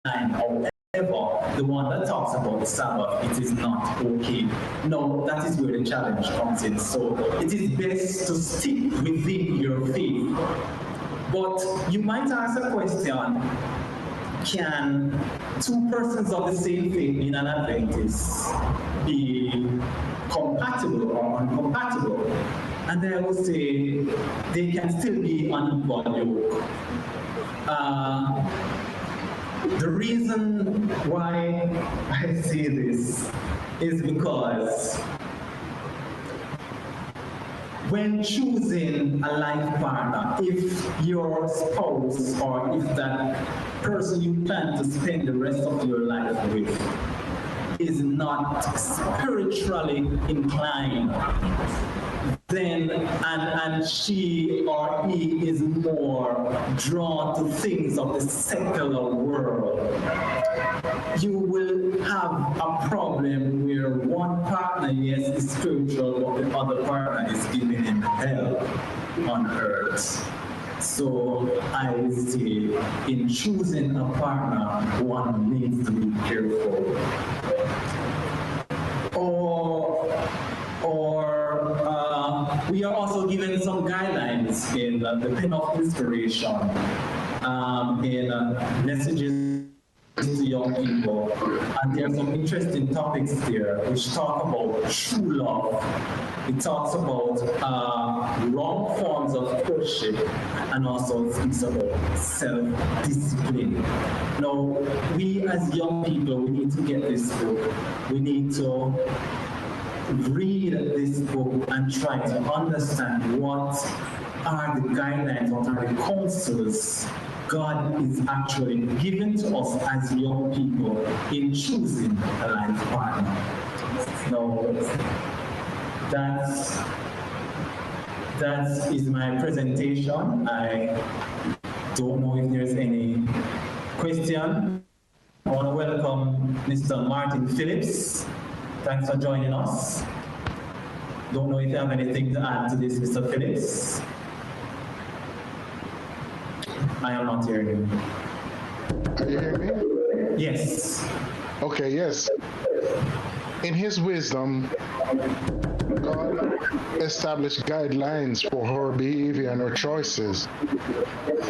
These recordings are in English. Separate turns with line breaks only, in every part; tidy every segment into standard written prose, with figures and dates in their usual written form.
However, the one that talks about the Sabbath, it is not okay. No, that is where the challenge comes in. So it is best to stick within your faith. But you might ask a question, can two persons of the same faith in an Adventist be compatible or incompatible? And I would say they can still be on equal yoke. The reason why I say this is because when choosing a life partner, if your spouse or if that person you plan to spend the rest of your life with is not spiritually inclined, then and she or he is more drawn to things of the secular world, you will have a problem where one partner, yes, is spiritual, but the other partner is giving him hell on earth. So I would say in choosing a partner, one needs to be careful. We are also given some guidelines in the Pen of Inspiration, in messages to young people, and there are some interesting topics there which talk about true love. It talks about wrong forms of courtship, and also speaks about self-discipline. Now, we as young people, we need to get this book. We need to read this book and try to understand what are the guidelines, what are the counsels God is actually giving to us as young people in choosing a life partner. So that is my presentation. I don't know if there's any question. I want to welcome Mr. Martin Phillips. Thanks for joining us. Don't know if you have anything to add to this, Mr. Phillips. I am not hearing you.
Can you hear me?
Yes.
Okay, yes. In his wisdom, God established guidelines for her behavior and her choices.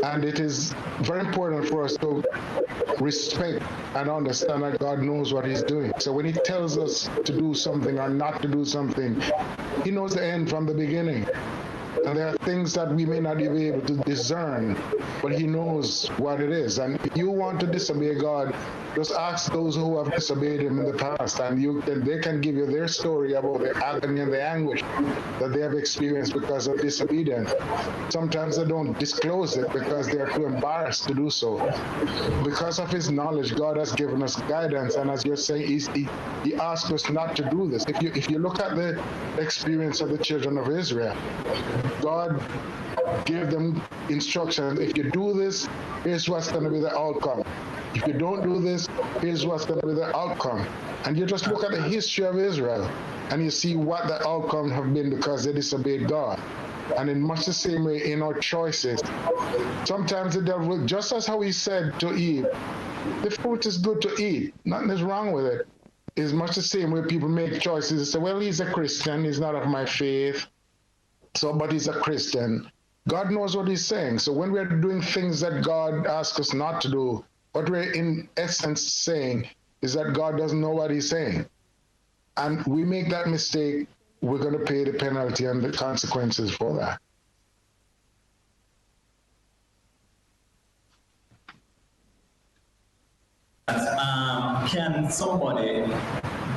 And it is very important for us to respect and understand that God knows what he's doing. So when he tells us to do something or not to do something, he knows the end from the beginning. And there are things that we may not be able to discern, but he knows what it is. And if you want to disobey God, just ask those who have disobeyed him in the past, and they can give you their story about the agony and the anguish that they have experienced because of disobedience. Sometimes they don't disclose it because they are too embarrassed to do so. Because of his knowledge, God has given us guidance, and as you're saying, he asked us not to do this. If you look at the experience of the children of Israel, God gave them instructions. If you do this, here's what's going to be the outcome. If you don't do this, here's what's going to be the outcome. And you just look at the history of Israel, and you see what the outcome have been because they disobeyed God. And in much the same way in our choices, sometimes the devil, just as how he said to Eve, the fruit is good to eat, nothing is wrong with it. It's much the same way people make choices. They say, well, he's a Christian, he's not of my faith, but he's a Christian. God knows what he's saying. So when we're doing things that God asks us not to do, what we're in essence saying is that God doesn't know what he's saying. And we make that mistake, we're going to pay the penalty and the consequences for that.
Can somebody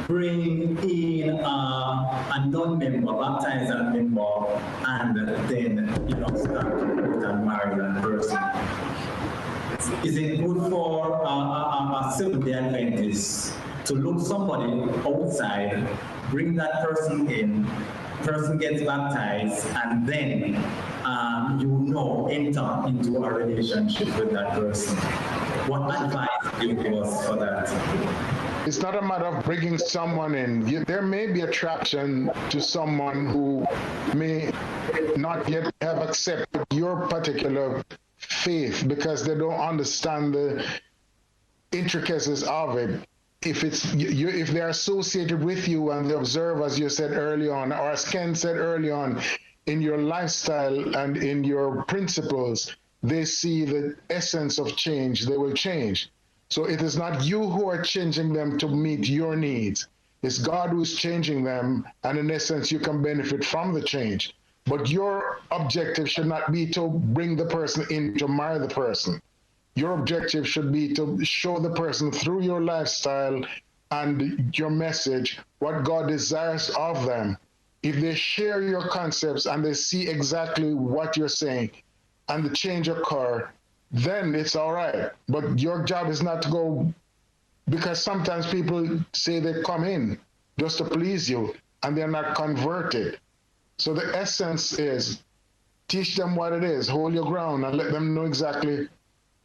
bring in a non-member, baptize a member, and then start and marry that person? Is it good for a Seventh-day Adventist to look somebody outside, bring that person in, person gets baptized, and then enter into a relationship with that person? What advice do you give us for that?
It's not a matter of bringing someone in. There may be attraction to someone who may not yet have accepted your particular faith because they don't understand intricacies of it. If if they're associated with you and they observe, as you said early on, or as Ken said early on, in your lifestyle and in your principles, they see the essence of change, they will change. So it is not you who are changing them to meet your needs. It's God who is changing them, and in essence, you can benefit from the change. But your objective should not be to bring the person in to marry the person. Your objective should be to show the person through your lifestyle and your message what God desires of them. If they share your concepts and they see exactly what you're saying and the change occur, then it's all right. But your job is not to go, because sometimes people say they come in just to please you and they're not converted. So the essence is teach them what it is, hold your ground, and let them know exactly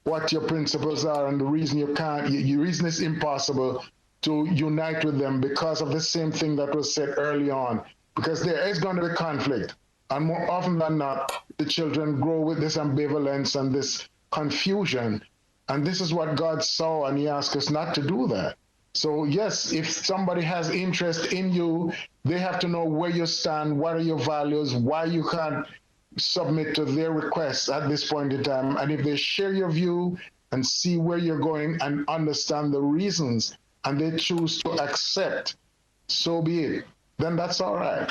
what your principles are and the reason you can't, your reason it's impossible to unite with them because of the same thing that was said early on. Because there is going to be conflict. And more often than not, the children grow with this ambivalence and this confusion. And this is what God saw, and he asked us not to do that. So yes, if somebody has interest in you, they have to know where you stand, what are your values, why you can't submit to their requests at this point in time. And if they share your view and see where you're going and understand the reasons, and they choose to accept, so be it. Then that's all right.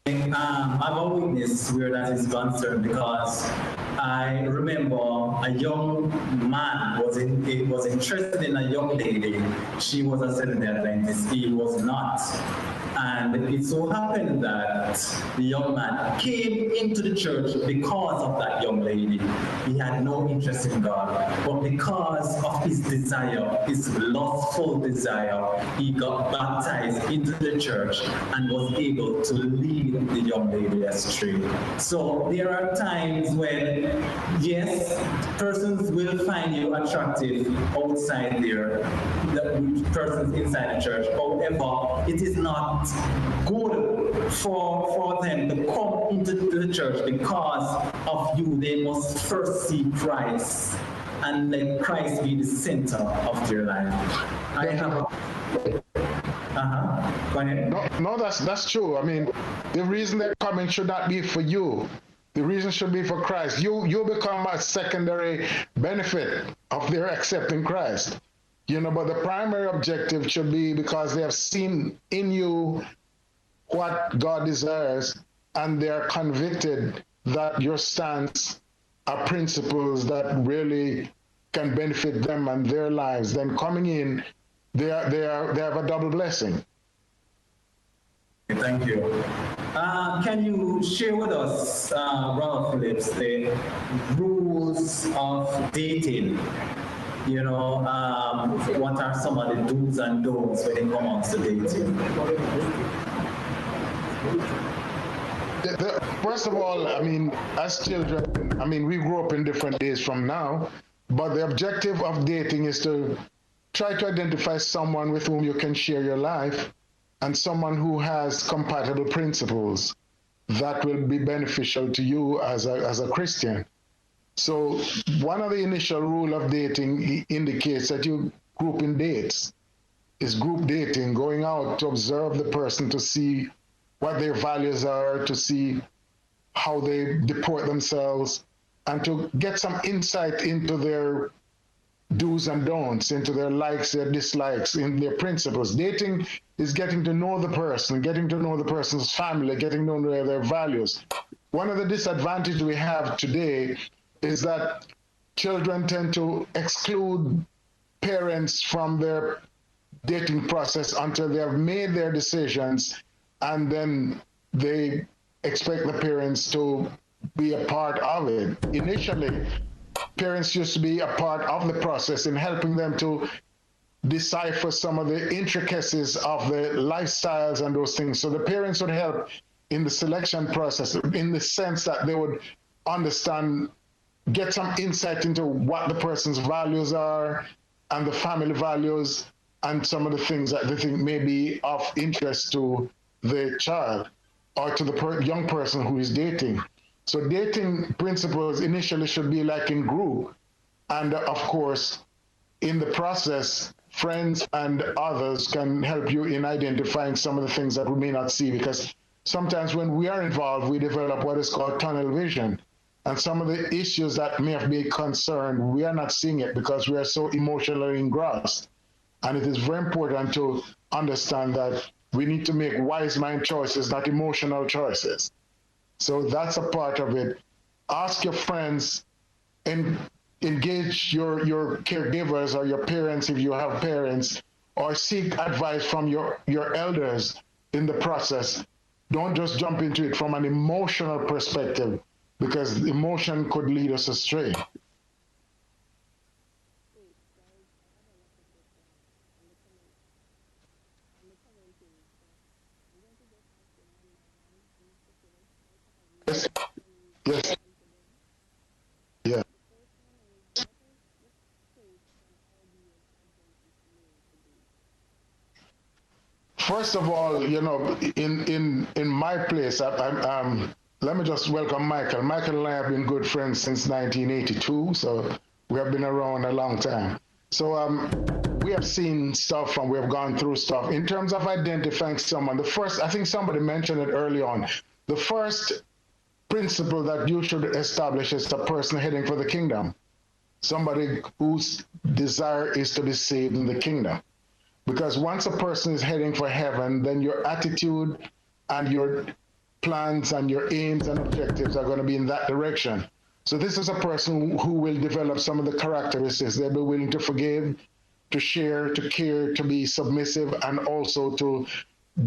I'm a witness where that is concerned, because I remember a young man was interested in a young lady. She was a Seventh-day Adventist. He was not. And it so happened that the young man came into the church because of that young lady. He had no interest in God, but because of his desire, his lustful desire, he got baptized into the church and was able to lead the young lady astray. So there are times when, yes, persons will find you attractive outside there, the persons inside the church. However, it is not good for them to come into the church because of you. They must first see Christ and let Christ be the center of their life. I have. Go ahead.
No, that's true. I mean, the reason they're coming should not be for you. The reason should be for Christ. You become a secondary benefit of their accepting Christ. But the primary objective should be because they have seen in you what God desires, and they are convicted that your stance are principles that really can benefit them and their lives. Then coming in, they have a double blessing.
Thank you. Can you share with us, Brother Phillips, the rules of dating? What are some of the do's and don'ts when it comes to dating?
First of all, I mean, as children, we grew up in different days from now, but the objective of dating is to try to identify someone with whom you can share your life and someone who has compatible principles that will be beneficial to you as a Christian. So one of the initial rule of dating indicates that you group in dates. It's group dating, going out to observe the person, to see what their values are, to see how they deport themselves, and to get some insight into their do's and don'ts, into their likes, their dislikes, in their principles. Dating is getting to know the person, getting to know the person's family, getting to know their values. One of the disadvantages we have today is that children tend to exclude parents from their dating process until they have made their decisions, and then they expect the parents to be a part of it. Initially, parents used to be a part of the process in helping them to decipher some of the intricacies of the lifestyles and those things. So the parents would help in the selection process, in the sense that they would understand, get some insight into what the person's values are and the family values and some of the things that they think may be of interest to the child or to the young person who is dating. So dating principles initially should be like in group, And of course, in the process, friends and others can help you in identifying some of the things that we may not see, because sometimes when we are involved, we develop what is called tunnel vision. And some of the issues that may have been concerned, we are not seeing it because we are so emotionally engrossed. And it is very important to understand that we need to make wise mind choices, not emotional choices. So that's a part of it. Ask your friends and engage your caregivers or your parents if you have parents, or seek advice from your elders in the process. Don't just jump into it from an emotional perspective, because emotion could lead us astray. Yes, yes, yeah. First of all, in my place, let me just welcome Michael. Michael and I have been good friends since 1982, so we have been around a long time. So we have seen stuff and we have gone through stuff. In terms of identifying someone, the first, I think somebody mentioned it early on, the first principle that you should establish is a person heading for the kingdom, somebody whose desire is to be saved in the kingdom. Because once a person is heading for heaven, then your attitude and your plans and your aims and objectives are going to be in that direction. So this is a person who will develop some of the characteristics. They'll be willing to forgive, to share, to care, to be submissive, and also to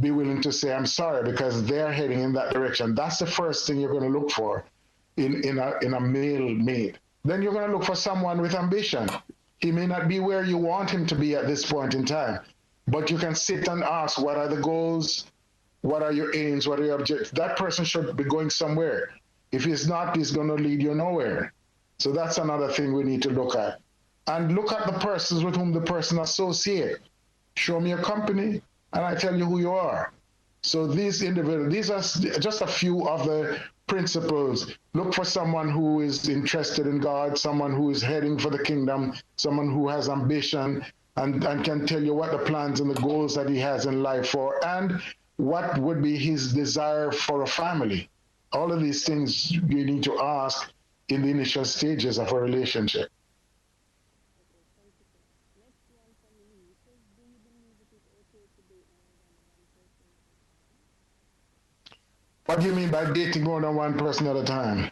be willing to say, I'm sorry, because they're heading in that direction. That's the first thing you're going to look for in a male mate. Then you're going to look for someone with ambition. He may not be where you want him to be at this point in time, but you can sit and ask, what are the goals? What are your aims? What are your objectives? That person should be going somewhere. If he's not, he's going to lead you nowhere. So that's another thing we need to look at. And look at the persons with whom the person associates. Show me your company, and I tell you who you are. So these individuals, these are just a few of the principles. Look for someone who is interested in God, someone who is heading for the kingdom, someone who has ambition and can tell you what the plans and the goals that he has in life for, and what would be his desire for a family. All of these things you need to ask in the initial stages of a relationship. What do you mean by dating more than one person at a time?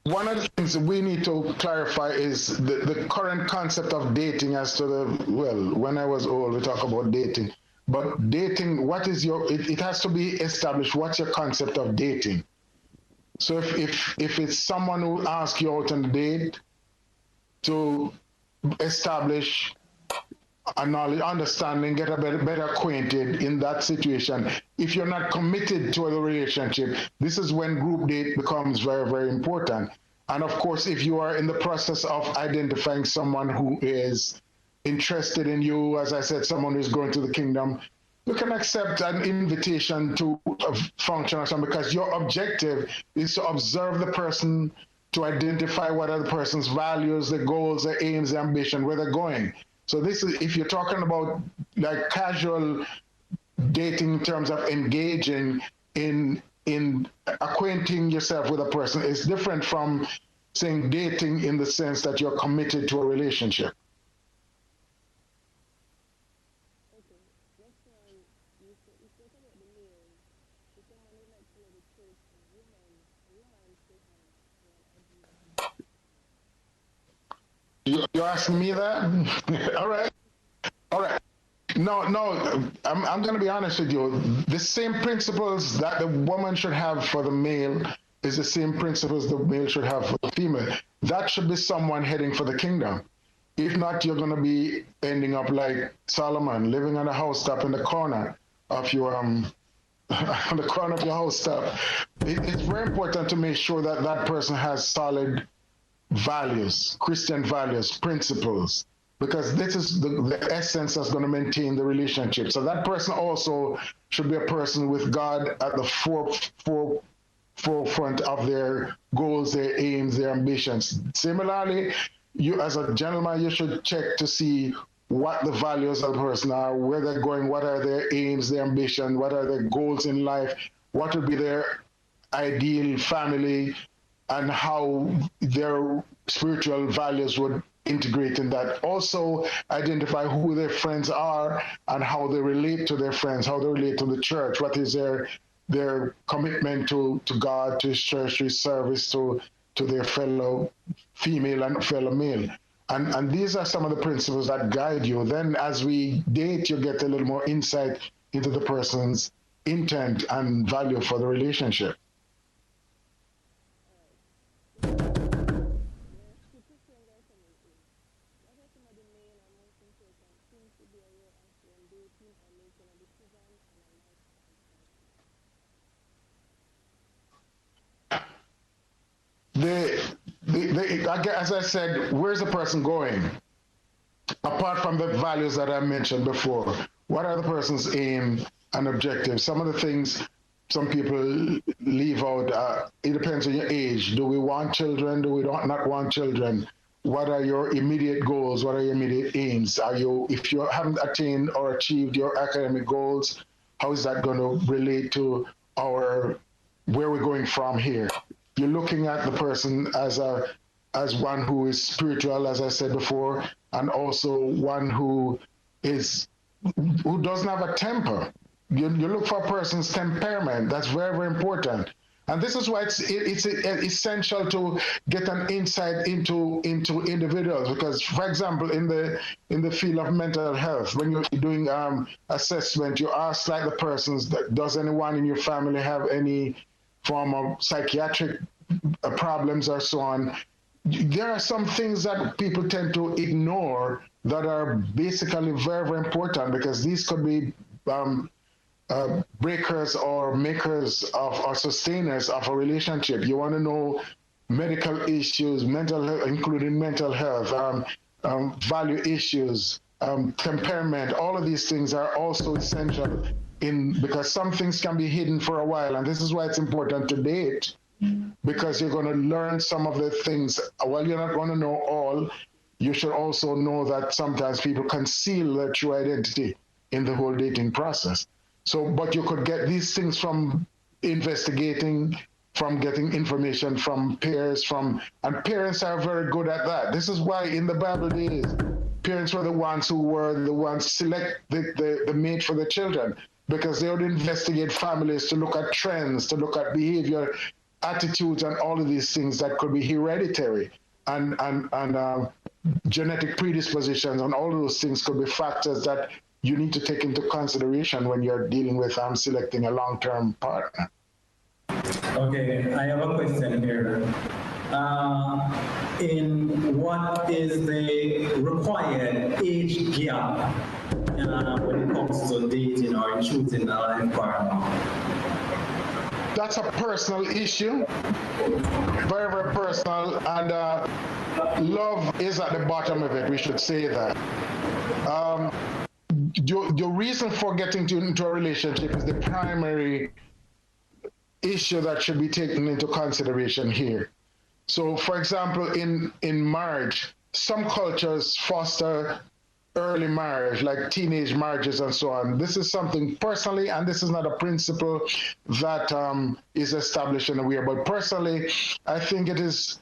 One of the things we need to clarify is the current concept of dating as to when I was old, we talk about dating. But dating, what is it has to be established, what's your concept of dating? So if it's someone who asks you out on a date, to establish a knowledge, understanding, get a better acquainted in that situation. If you're not committed to a relationship, this is when group date becomes very, very important. And of course, if you are in the process of identifying someone who is interested in you, as I said, someone who's going to the kingdom, you can accept an invitation to a function or something, because your objective is to observe the person, to identify what are the person's values, their goals, their aims, their ambition, where they're going. So this is, if you're talking about like casual dating in terms of engaging in acquainting yourself with a person, it's different from saying dating in the sense that you're committed to a relationship. You're asking me that? All right. All right. No, I'm going to be honest with you. The same principles that the woman should have for the male is the same principles the male should have for the female. That should be someone heading for the kingdom. If not, you're going to be ending up like Solomon, living on a housetop in the corner of your on the corner of your housetop. It's very important to make sure that person has solid values, Christian values, principles. because this is the essence that's going to maintain the relationship. So that person also should be a person with God at the forefront of their goals, their aims, their ambitions. Similarly, you as a gentleman, you should check to see what the values of the person are, where they're going, what are their aims, their ambition, what are their goals in life, what would be their ideal family, and how their spiritual values would integrate in that. Also identify who their friends are and how they relate to their friends, how they relate to the church, what is their commitment to God, to His church, to His service, to their fellow female and fellow male. And these are some of the principles that guide you. Then as we date, you get a little more insight into the person's intent and value for the relationship. As I said, where's the person going? Apart from the values that I mentioned before, what are the person's aim and objectives? Some of the things some people leave out, it depends on your age. Do we want children? Do we not want children? What are your immediate goals? What are your immediate aims? If you haven't attained or achieved your academic goals, how is that going to relate to where we're going from here? You're looking at the person as one who is spiritual, as I said before, and also one who doesn't have a temper. You look for a person's temperament. That's very, very important. And this is why it's essential to get an insight into individuals. Because, for example, in the field of mental health, when you're doing assessment, you ask like the persons, does anyone in your family have any form of psychiatric problems or so on? There are some things that people tend to ignore that are basically very, very important, because these could be breakers or makers of or sustainers of a relationship. You want to know medical issues, mental health, including mental health, value issues, temperament. All of these things are also essential because some things can be hidden for a while, and this is why it's important to date, because you're going to learn some of the things. While you're not going to know all, you should also know that sometimes people conceal their true identity in the whole dating process. But you could get these things from investigating, from getting information from peers, and parents are very good at that. This is why in the Bible days, parents were the ones select the mate for the children, because they would investigate families to look at trends, to look at behavior, attitudes, and all of these things that could be hereditary and genetic predispositions, and all of those things could be factors that you need to take into consideration when you're dealing with selecting a long-term partner.
Okay, I have a question here. In what is the required age gap when it comes to dating or choosing a life partner?
That's a personal issue, very, very personal, and love is at the bottom of it, we should say that. The reason for getting into a relationship is the primary issue that should be taken into consideration here. So, for example, in marriage, some cultures foster early marriage, like teenage marriages and so on. This is something personally, and this is not a principle that is established anywhere, but personally, I think it is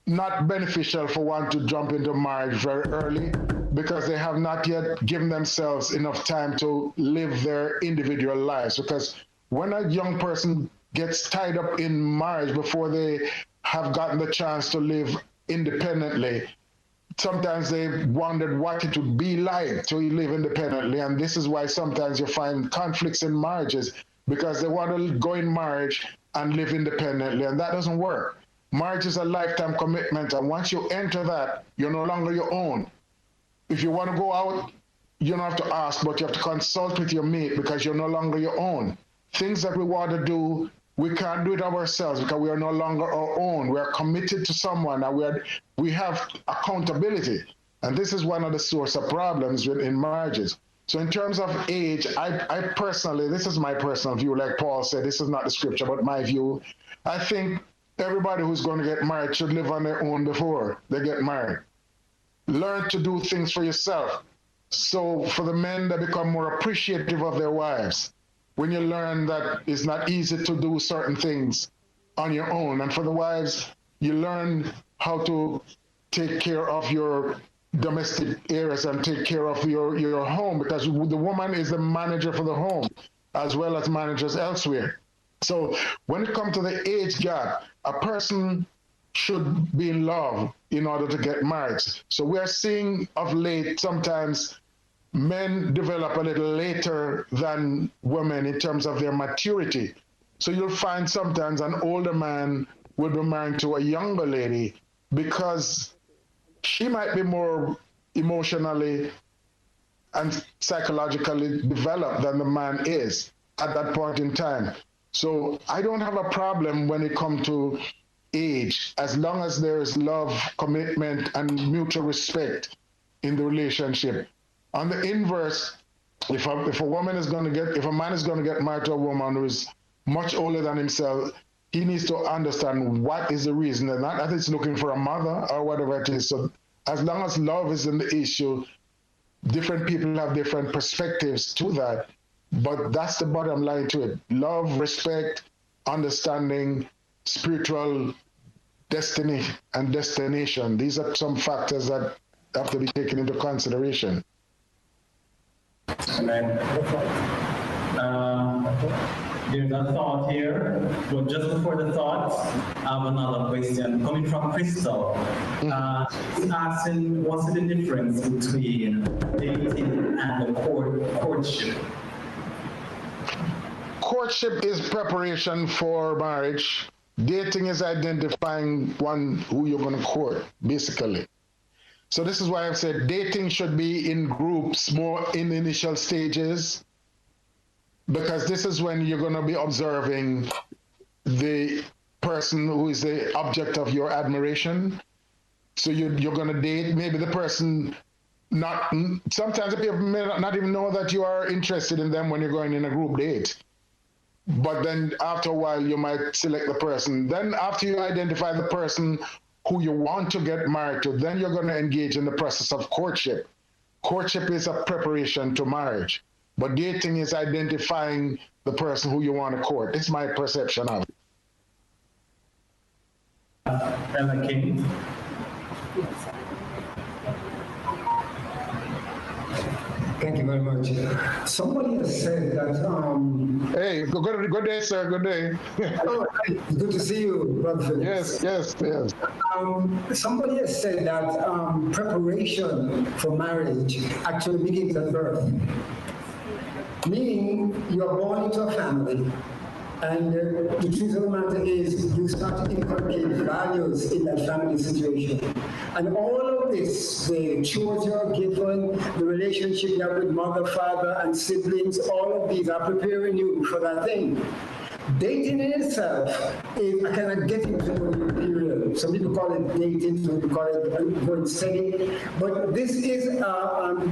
not beneficial for one to jump into marriage very early, because they have not yet given themselves enough time to live their individual lives. Because when a young person gets tied up in marriage before they have gotten the chance to live independently, sometimes they wondered what it would be like to live independently. And this is why sometimes you find conflicts in marriages, because they want to go in marriage and live independently, and that doesn't work. Marriage is a lifetime commitment, and once you enter that, you're no longer your own. If you want to go out, you don't have to ask, but you have to consult with your mate, because you're no longer your own. Things that we want to do, we can't do it ourselves, because we are no longer our own. We are committed to someone, and we have accountability. And this is one of the source of problems in marriages. So in terms of age, I personally, this is my personal view, like Paul said, this is not the scripture, but my view. I think everybody who's going to get married should live on their own before they get married. Learn to do things for yourself. So for the men that become more appreciative of their wives, when you learn that it's not easy to do certain things on your own. And for the wives, you learn how to take care of your domestic areas and take care of your home, because the woman is the manager for the home as well as managers elsewhere. So when it comes to the age gap, a person should be in love in order to get married. So we are seeing of late sometimes men develop a little later than women in terms of their maturity. So you'll find sometimes an older man will be married to a younger lady because she might be more emotionally and psychologically developed than the man is at that point in time. So I don't have a problem when it comes to age, as long as there is love, commitment, and mutual respect in the relationship. On the inverse, if a man is going to get married to a woman who is much older than himself, he needs to understand what is the reason, and not that he's looking for a mother or whatever it is. So as long as love is in the issue, different people have different perspectives to that, but that's the bottom line to it. Love, respect, understanding, spiritual destiny and destination. These are some factors that have to be taken into consideration.
Amen. There's a thought here, but just before the thought, I have another question coming from Crystal. She's asking, what's the difference between dating and the courtship?
Courtship is preparation for marriage. Dating is identifying one who you're going to court, basically. So this is why I've said dating should be in groups, more in the initial stages, because this is when you're going to be observing the person who is the object of your admiration. So you're going to date maybe the person, sometimes the people may not even know that you are interested in them when you're going in a group date. But then after a while, you might select the person. Then after you identify the person who you want to get married to, then you're going to engage in the process of courtship. Courtship is a preparation to marriage. But dating is identifying the person who you want to court. It's my perception of it.
Ella King.
Thank you very much. Somebody has said that.
Hey, good day, sir. Good day.
Oh, good to see you, Brother.
Yes.
Somebody has said that preparation for marriage actually begins at birth. Meaning, you're born into a family, and the truth of the matter is you start to inculcate values in that family situation. And all of this, the chores you're given, the relationship you have with mother, father, and siblings, all of these are preparing you for that thing. Dating in itself is a kind of getting to know you period. Some people call it dating, some people call it going steady. But this is,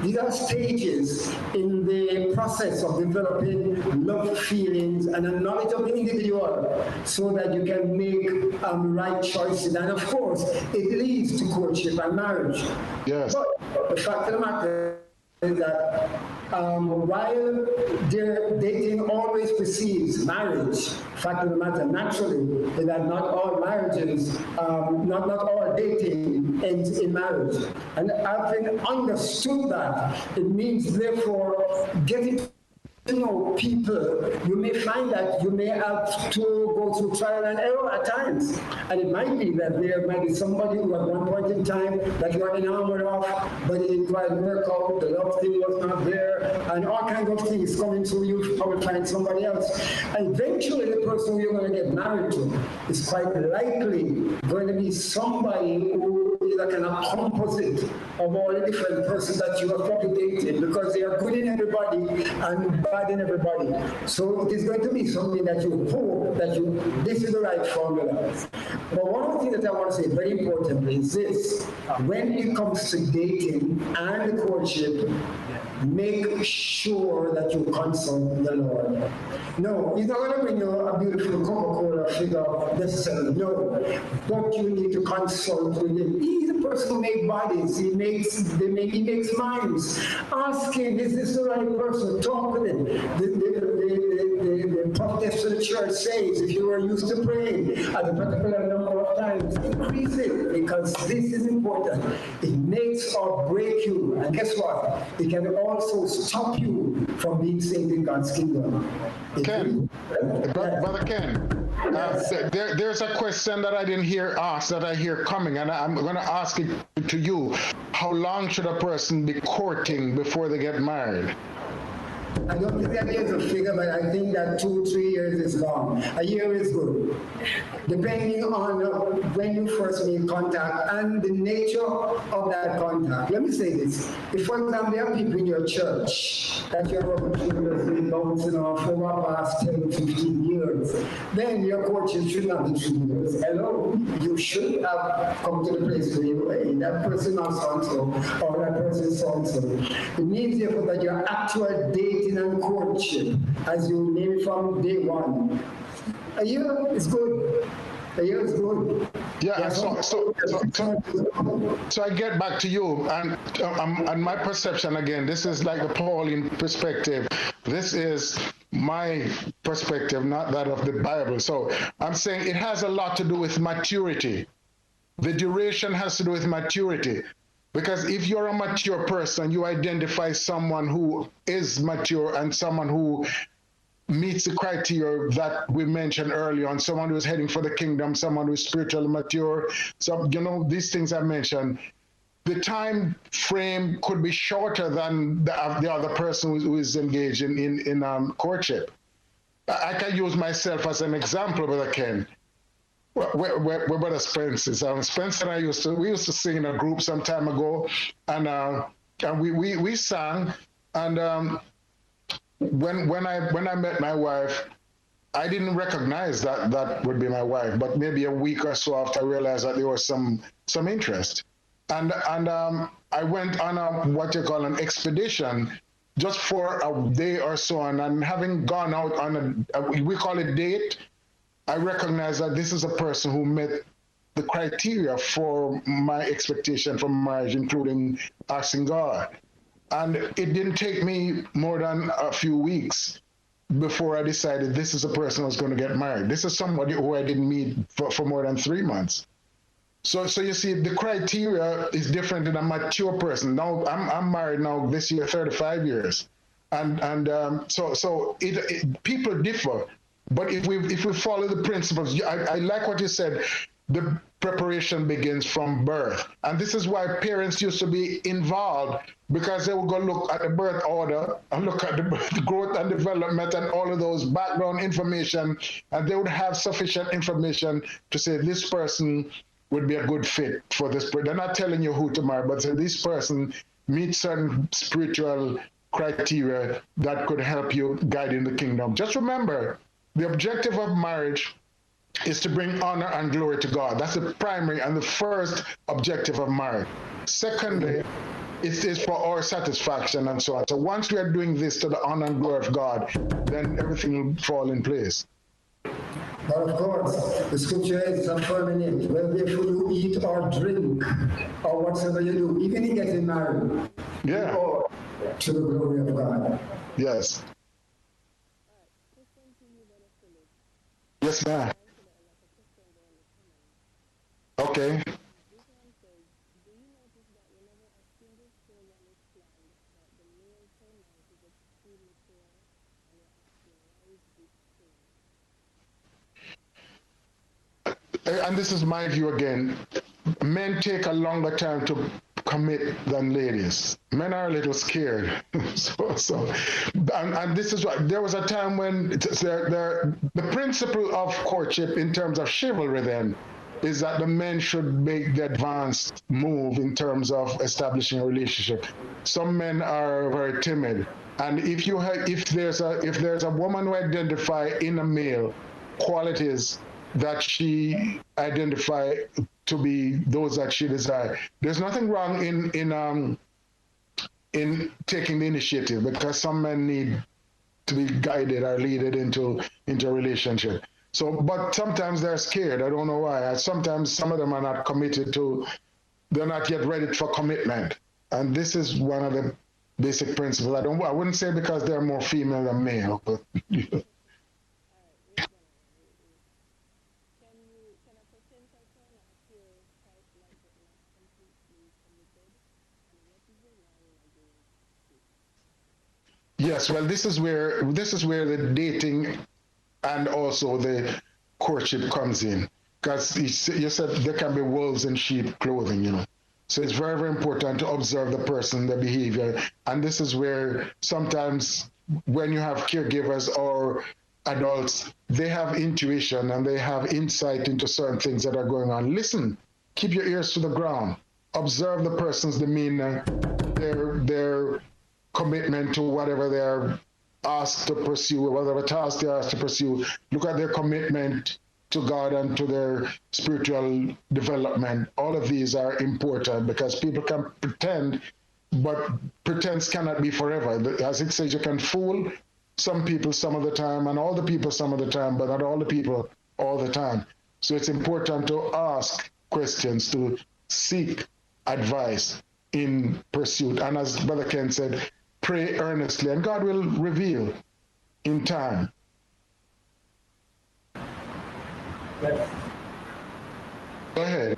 these are stages in the process of developing love feelings and a knowledge of the individual so that you can make right choices. And of course, it leads to courtship and marriage.
Yes.
But the fact of the matter is that while dating always precedes marriage, fact of the matter naturally is that not all marriages, not all dating ends in marriage. And having understood that, it means therefore getting to know people, you may find that you may have to go through trial and error at times. And it might be that there might be somebody who at one point in time that you are enamored of, but it didn't quite work out, the love thing was not there, and all kinds of things coming through, you probably find somebody else. And eventually the person you're going to get married to is quite likely going to be somebody who is a kind of composite of all the different persons that you have probably dated, because they are good in everybody and bad in everybody. So it is going to be something that you hope that this is the right formula. But one of the things that I want to say very importantly is this: when it comes to dating and courtship, make sure that you consult the Lord. No, He's not going to bring you a beautiful Coca-Cola figure necessarily. No, but you need to consult with Him. He's the person who makes bodies. He makes minds. Ask Him, is this the right person? Talk with Him. The prophetess of the church says, if you are used to praying at a particular number of times, increase it, because this is important. It makes or break you. And guess what? It can also stop you from being saved in God's kingdom.
Ken, Brother Ken, there's a question that I didn't hear asked that I hear coming, and I'm going to ask it to you. How long should a person be courting before they get married?
I don't think that there's a figure, but I think that 2-3 years is long. A year is good, depending on when you first make contact and the nature of that contact. Let me say this. If, for example, there are people in your church that you're been bouncing off for the past 10, 15 years, then your courtship should not be 3 years. Hello? You should have come to the place where you, hey, that person is so-and-so, or that person is so-and-so. It means, therefore, that your actual dating and courtship, as you name it from day one, a year is good. A year is good.
Yeah, so I get back to you, and my perception again, this is like the Pauline perspective. This is my perspective, not that of the Bible. So I'm saying it has a lot to do with maturity. The duration has to do with maturity. Because if you're a mature person, you identify someone who is mature and someone who meets the criteria that we mentioned earlier on, someone who is heading for the kingdom, someone who is spiritually mature. So, these things I mentioned, the time frame could be shorter than the other person who is engaged in courtship. I can use myself as an example, Brother Ken. We're Brother Spencer. Spencer and I used to sing in a group some time ago, and we sang. And when I met my wife, I didn't recognize that would be my wife. But maybe a week or so after, I realized that there was some interest, and I went on what you call an expedition, just for a day or so, and having gone out on we call it date. I recognize that this is a person who met the criteria for my expectation from marriage, including asking God. And it didn't take me more than a few weeks before I decided this is a person I was going to get married. This is somebody who I didn't meet for more than 3 months. So you see, the criteria is different in a mature person. Now, I'm married now this year, 35 years. So people differ. But if we follow the principles, I like what you said, the preparation begins from birth. And this is why parents used to be involved, because they would go look at the birth order and look at the growth and development and all of those background information, and they would have sufficient information to say this person would be a good fit for this. They're not telling you who to marry, but say this person meets certain spiritual criteria that could help you guide in the kingdom. Just remember, the objective of marriage is to bring honor and glory to God. That's the primary and the first objective of marriage. Secondly, it is for our satisfaction and so on. So once we are doing this to the honor and glory of God, then everything will fall in place.
But of course, the scripture is affirming it. Whether you eat or drink or whatsoever you do, even in getting married,
yeah,
to the glory of God.
Yes. Yes, ma'am. Okay. And this is my view again. Men take a longer time to commit than ladies. Men are a little scared. And this is what, there was a time when the principle of courtship in terms of chivalry then is that the men should make the advanced move in terms of establishing a relationship. Some men are very timid, and if there's a woman who identify in a male qualities that she identify to be those that she desire, there's nothing wrong in taking the initiative, because some men need to be guided or leaded into a relationship. So, but sometimes they're scared. I don't know why. Sometimes some of them are not committed to, they're not yet ready for commitment. And this is one of the basic principles. I wouldn't say because they're more female than male, but yes, well, this is where the dating and also the courtship comes in, because you said there can be wolves in sheep clothing, you know. So it's very, very important to observe the person, the behavior, and this is where sometimes when you have caregivers or adults, they have intuition and they have insight into certain things that are going on. Listen, keep your ears to the ground, observe the person's demeanor, their commitment to whatever they're asked to pursue, whatever task they're asked to pursue. Look at their commitment to God and to their spiritual development. All of these are important, because people can pretend, but pretense cannot be forever. As it says, you can fool some people some of the time and all the people some of the time, but not all the people all the time. So it's important to ask questions, to seek advice in pursuit. And as Brother Ken said, pray earnestly, and God will reveal in time. Go ahead.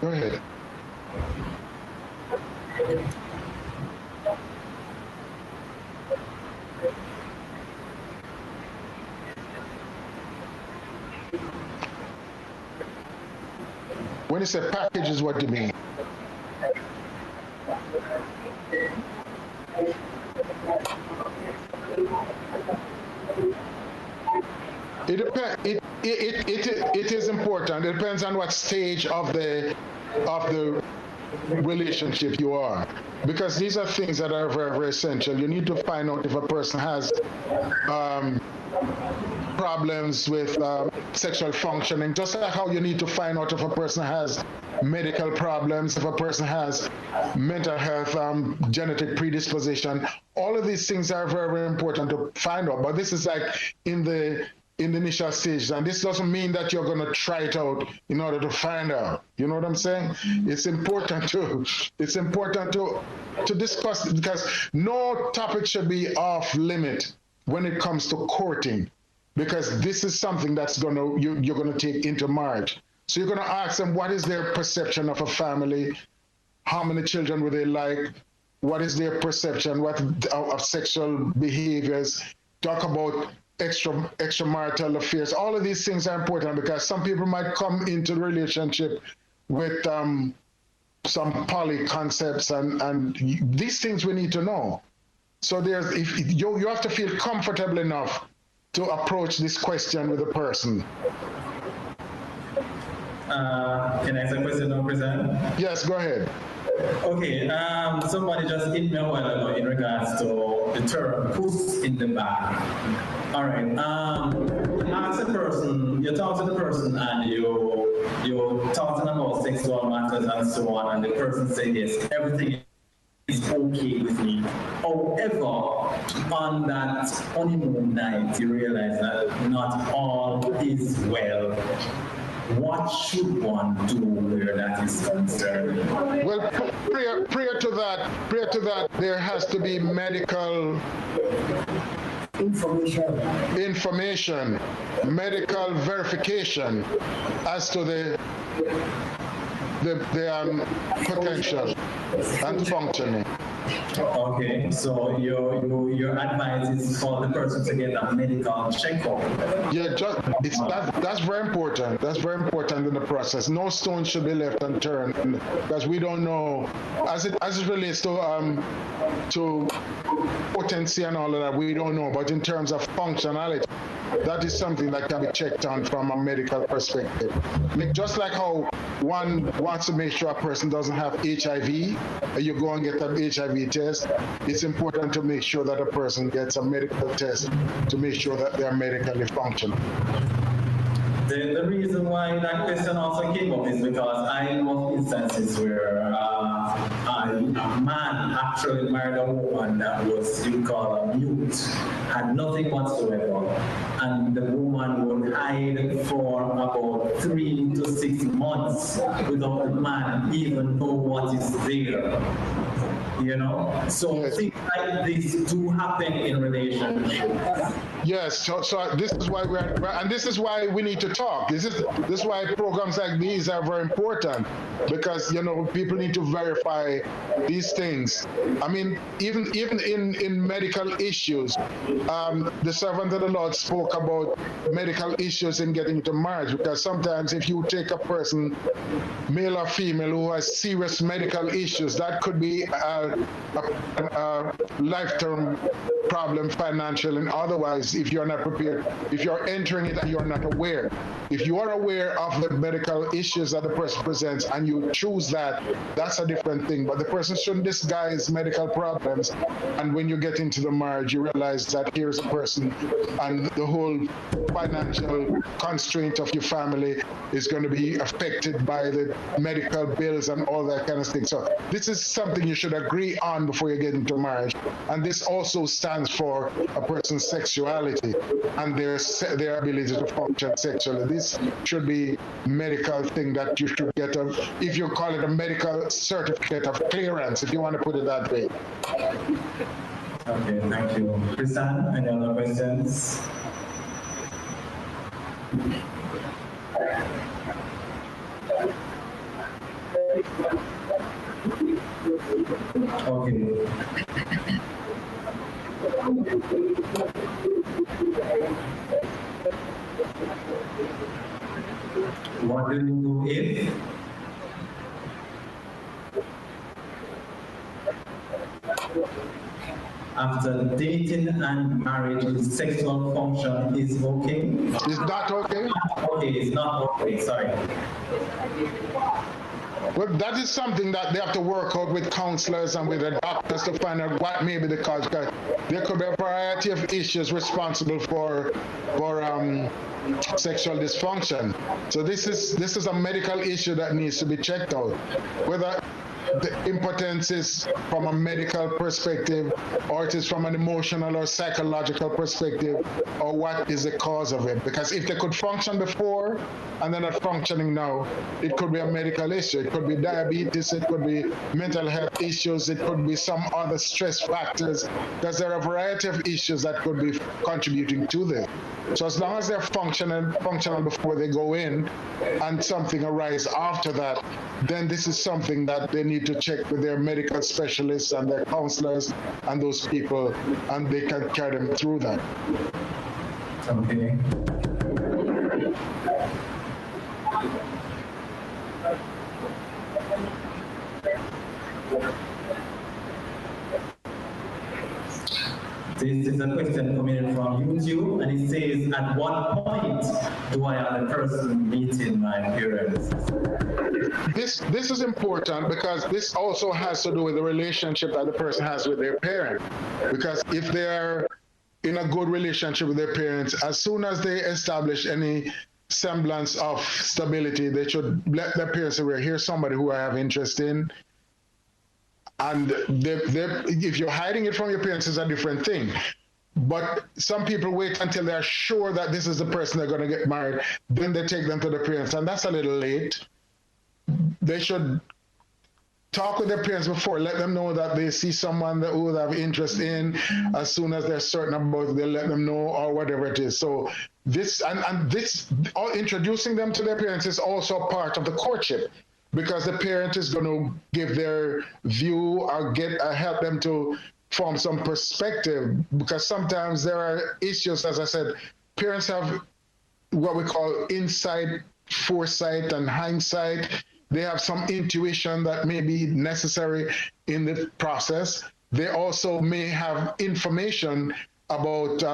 When you say packages, what do you mean? It is important. It depends on what stage of the relationship you are, because these are things that are very, very essential. You need to find out if a person has problems with sexual functioning, just like how you need to find out if a person has medical problems, if a person has mental health, genetic predisposition. All of these things are very, very important to find out. But this is like in the initial stages, and this doesn't mean that you're going to try it out in order to find out. You know what I'm saying? It's important to discuss, because no topic should be off limit when it comes to courting, because this is something that's you're going to take into marriage. So you're going to ask them, what is their perception of a family? How many children would they like? What is their perception of sexual behaviors? Talk about extramarital affairs. All of these things are important, because some people might come into the relationship with some poly concepts, and these things we need to know. So if you have to feel comfortable enough to approach this question with a person.
Can I ask a question now, President?
Yes, go ahead.
Okay, somebody just hit me a while ago in regards to the term "puss in the bag." All right, ask the person, you talk to the person, and you talk to them about sexual matters and so on, and the person says yes, everything is okay with me. However, on that honeymoon night, you realize that not all is well. What should one do where that is concerned?
Well, prior to that, there has to be medical information, medical verification as to the potential and functioning.
Okay, so your advice is for the person to get a medical checkup.
Yeah, that's very important. That's very important in the process. No stone should be left unturned, because we don't know, as it relates to potency and all of that, we don't know. But in terms of functionality, that is something that can be checked on from a medical perspective. Just like how one wants to make sure a person doesn't have HIV, you go and get an HIV test, it's important to make sure that a person gets a medical test to make sure that they're medically functional.
The reason why that question also came up is because I know of instances where a man actually married a woman that was, you call a mute, had nothing whatsoever, and the woman would hide for about 3 to 6 months without the man even know what is there. You know, so things like this do happen in relationships.
Yes, so this is why and this is why we need to talk. This is why programs like these are very important, because people need to verify these things. I mean, even in medical issues, the servant of the Lord spoke about medical issues in getting into marriage, because sometimes if you take a person, male or female, who has serious medical issues, that could be a lifetime problem, financial and otherwise, if you're not prepared, if you're entering it and you're not aware. If you are aware of the medical issues that the person presents and you choose that, that's a different thing. But the person shouldn't disguise medical problems, and when you get into the marriage, you realize that here's a person and the whole financial constraint of your family is going to be affected by the medical bills and all that kind of thing. So this is something you should agree on before you get into marriage. And this also stands for a person's sexuality and their ability to function sexually. This should be a medical thing that you should get, if you call it a medical certificate of clearance, if you want to put it that way.
Okay, thank you. Christian, any other questions? Okay. What do you do if after dating and marriage, the sexual function is okay?
Is that okay?
Okay, it's not okay, sorry.
Well, that is something that they have to work out with counselors and with the doctors to find out what may be the cause. Because there could be a variety of issues responsible for sexual dysfunction. So this is a medical issue that needs to be checked out. Whether the impotence is from a medical perspective, or it is from an emotional or psychological perspective, or what is the cause of it. Because if they could function before and they're not functioning now, it could be a medical issue. It could be diabetes, it could be mental health issues, it could be some other stress factors, because there are a variety of issues that could be contributing to this. So as long as they're functional before they go in, and something arises after that, then this is something that they need to check with their medical specialists and their counselors and those people, and they can carry them through that.
Okay. This is a question coming in from YouTube, and it says, at what point do I have a person meeting my parents?
This is important, because this also has to do with the relationship that the person has with their parent. Because if they're in a good relationship with their parents, as soon as they establish any semblance of stability, they should let their parents say, well, here's somebody who I have interest in. And if you're hiding it from your parents, it's a different thing. But some people wait until they're sure that this is the person they're going to get married, then they take them to the parents, and that's a little late. They should talk with their parents before, let them know that they see someone that who they have interest in. As soon as they're certain about it, they let them know, or whatever it is. So this introducing them to their parents is also part of the courtship, because the parent is going to give their view or help them to form some perspective. Because sometimes there are issues, as I said, parents have what we call insight, foresight, and hindsight. They have some intuition that may be necessary in the process. They also may have information about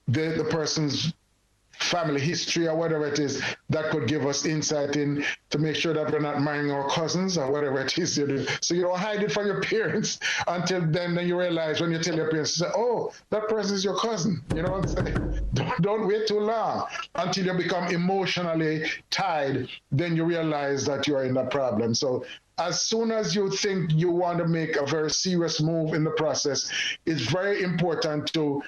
the person's family history or whatever it is that could give us insight in to make sure that we're not marrying our cousins or whatever it is you do. So you don't hide it from your parents until then you realize when you tell your parents, you say, oh, that person is your cousin. You know what I'm saying? Don't wait too long until you become emotionally tied. Then you realize that you're in a problem. So as soon as you think you want to make a very serious move in the process, it's very important to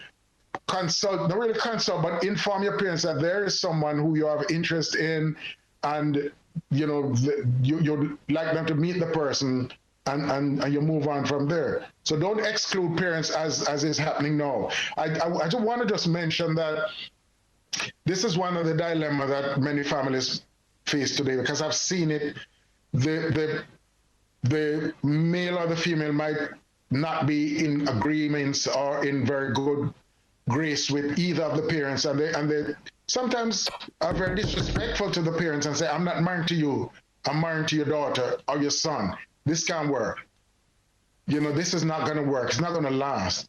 consult, not really consult, but inform your parents that there is someone who you have interest in, and you like them to meet the person, and you move on from there. So don't exclude parents as is happening now. I just want to just mention that this is one of the dilemmas that many families face today, because I've seen it. The male or the female might not be in agreements or in very good grace with either of the parents, and they sometimes are very disrespectful to the parents and say, I'm not married to you, I'm married to your daughter or your son. This can't work. This is not going to work. It's not going to last.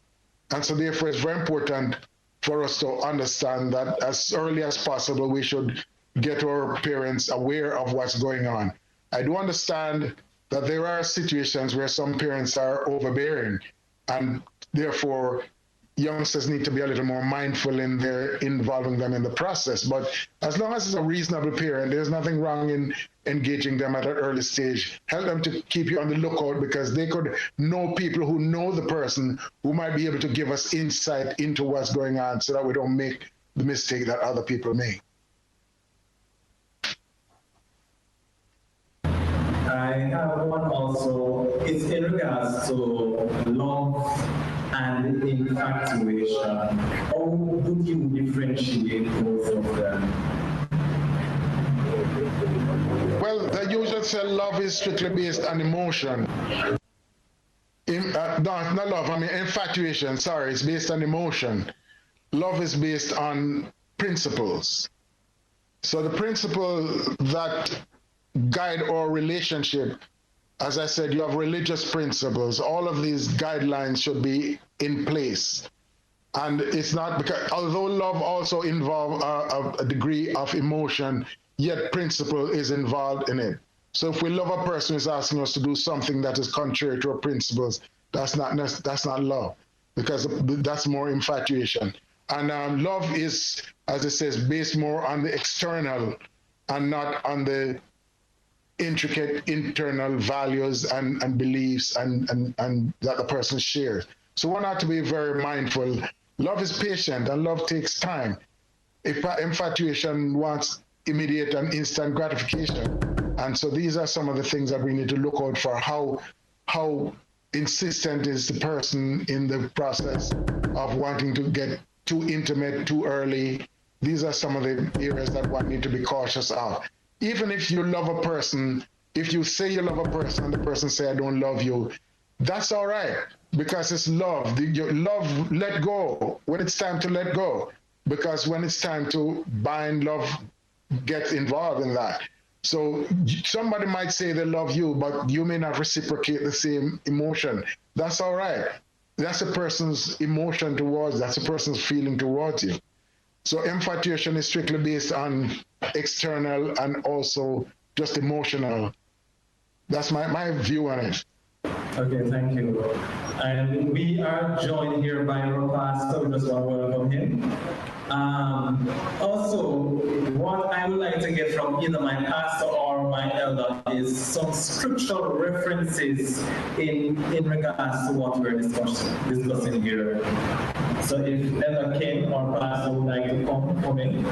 And so therefore it's very important for us to understand that as early as possible we should get our parents aware of what's going on. I do understand that there are situations where some parents are overbearing, and therefore youngsters need to be a little more mindful in their involving them in the process. But as long as it's a reasonable parent, there's nothing wrong in engaging them at an early stage. Help them to keep you on the lookout, because they could know people who know the person who might be able to give us insight into what's going on, so that we don't make the mistake that other people make.
I have one also. It's in regards to love and infatuation. How would you differentiate both of them?
Well, the usual say love is strictly based on emotion. No, not love, I mean infatuation, sorry, it's based on emotion. Love is based on principles. So the principle that guide our relationship, as I said, you have religious principles. All of these guidelines should be in place. And it's not because, although love also involves a degree of emotion, yet principle is involved in it. So if we love a person who's asking us to do something that is contrary to our principles, that's not love, because that's more infatuation. And love is, as it says, based more on the external and not on the intricate internal values and beliefs and that the person shares. So one has to be very mindful. Love is patient and love takes time. If infatuation wants immediate and instant gratification. And so these are some of the things that we need to look out for. How insistent is the person in the process of wanting to get too intimate too early? These are some of the areas that one need to be cautious of. Even if you love a person, if you say you love a person and the person say, I don't love you, that's all right, because it's love. Your love, let go when it's time to let go, because when it's time to bind, love gets involved in that. So somebody might say they love you, but you may not reciprocate the same emotion. That's all right. That's a person's emotion towards, that's a person's feeling towards you. So infatuation is strictly based on external and also just emotional. That's my view on it.
Okay, thank you. And we are joined here by our pastor. We just want to welcome him. Also, what I would like to get from either my pastor or my elder is some scriptural references in regards to what we're discussing here. So if Elder King or pastor would like to come in.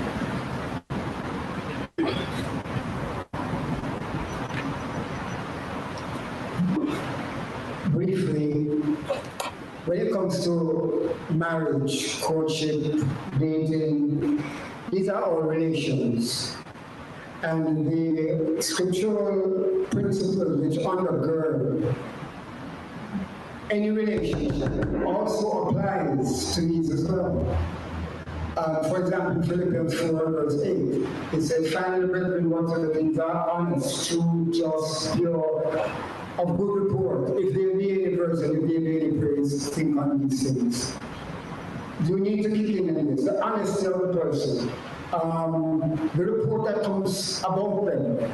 Briefly, when it comes to marriage, courtship, dating, these are all relations. And the scriptural principles which undergird any relationship also applies to these as well. For example, Philippians 4 verse 8, it says, finally, brethren, whatsoever things are honest, true, just, pure, of good report. If there be any person, if there be any praise, think on these things. You need to keep in this, the honesty of the person, the report that comes about them.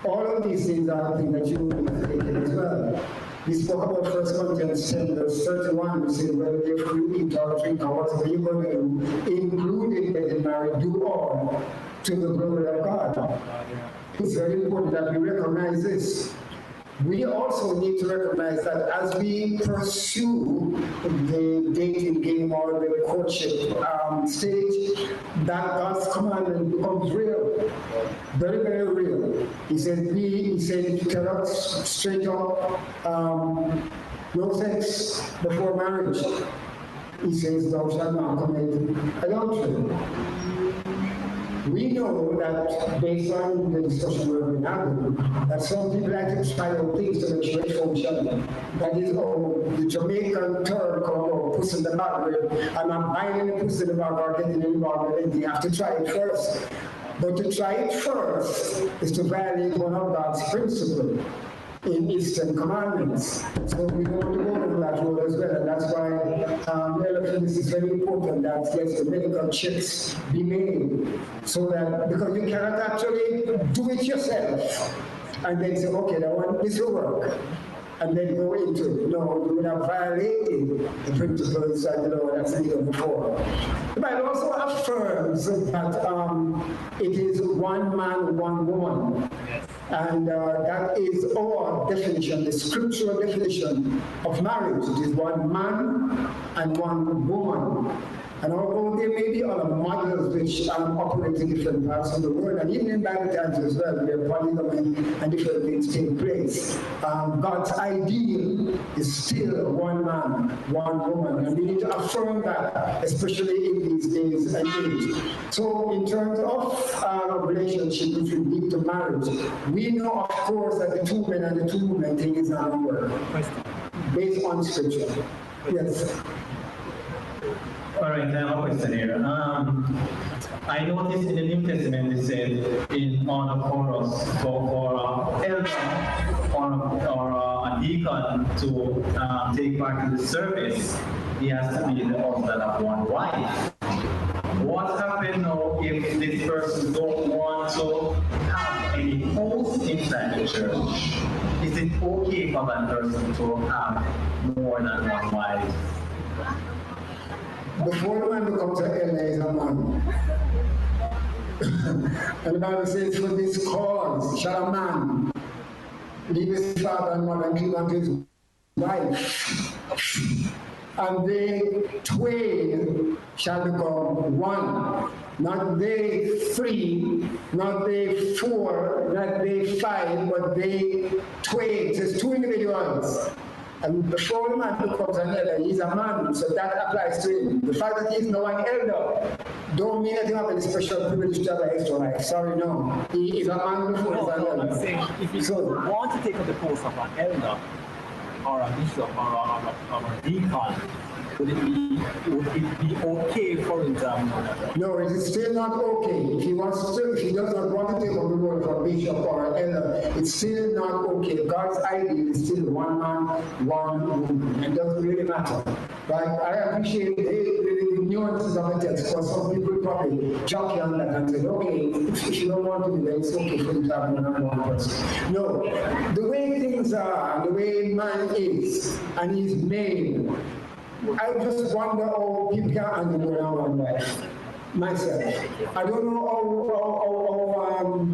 All of these things are the things that you need to take in as well. We spoke about 1 Corinthians 10, verse 31, we said, whether if you eat or drink or whatever you're going to do, including getting married, do all to the glory of God. It's very important that we recognize this. We also need to recognize that as we pursue the dating game or the courtship stage, that God's commandment becomes real, very, very real. He said, tell us straight up, no sex before marriage. He says, thou shalt not commit adultery. We know that based on the discussion we've been having, that some people like to try out things to make sure it functions. That is the Jamaican term called puss in the bag, where I'm not buying any puss in the bag or getting involved with anything. You have to try it first. But to try it first is to violate one of God's principles in His Ten Commandments. So we want to go on that road as well, and that's why this is very important that yes, the medical checks be made, so that because you cannot actually do it yourself and then say, okay, this will work, and then go into it. No, you would have violated the principles that the Lord has given before. The Bible also affirms that it is one man, one woman. And that is our definition, the scriptural definition of marriage. It is one man and one woman. And although there may be other models which operate in different parts of the world, and even in Bible times as well, where polygamy and different things take place, God's ideal is still one man, one woman. And we need to affirm that, especially in these days and age. So in terms of our relationship which will lead to marriage, we know, of course, that the two men and the two women thing is not going to work, based on scripture. Yes.
All right, I have a question here. I noticed in the New Testament it said in order for us, for an elder or a deacon to take part in the service, he has to be the husband of one wife. What happens now if this person don't want to have any post inside the church? Is it okay for that person to have more than one wife?
Before the man becomes an elder, is a man. And the Bible says, for this cause shall a man leave his father and mother and cleave unto his wife, and they twain shall become one. Not they three, not they four, not they five, but they twain. It says two individuals. And before the man becomes an elder, he's a man, so that applies to him. The fact that he's no an elder don't mean that he has any special privilege to have an extra life. Sorry, no. He is a man before he's an elder.
I'm saying, if you want to take up the post of an elder, or a bishop, or a deacon, would it be okay for him to have?
No, it is still not okay. If he does not want to take up the role of a bishop or an elder, it's still not okay. God's ideal is still one man, one woman. It doesn't really matter. Right? I appreciate the nuances of the text, because some people probably jockey on that and say, okay, if you don't want to do that, it's okay for you to have one person. No. The way things are, the way man is, and he's made, I just wonder how people can handle it on one wife. Myself. I don't know how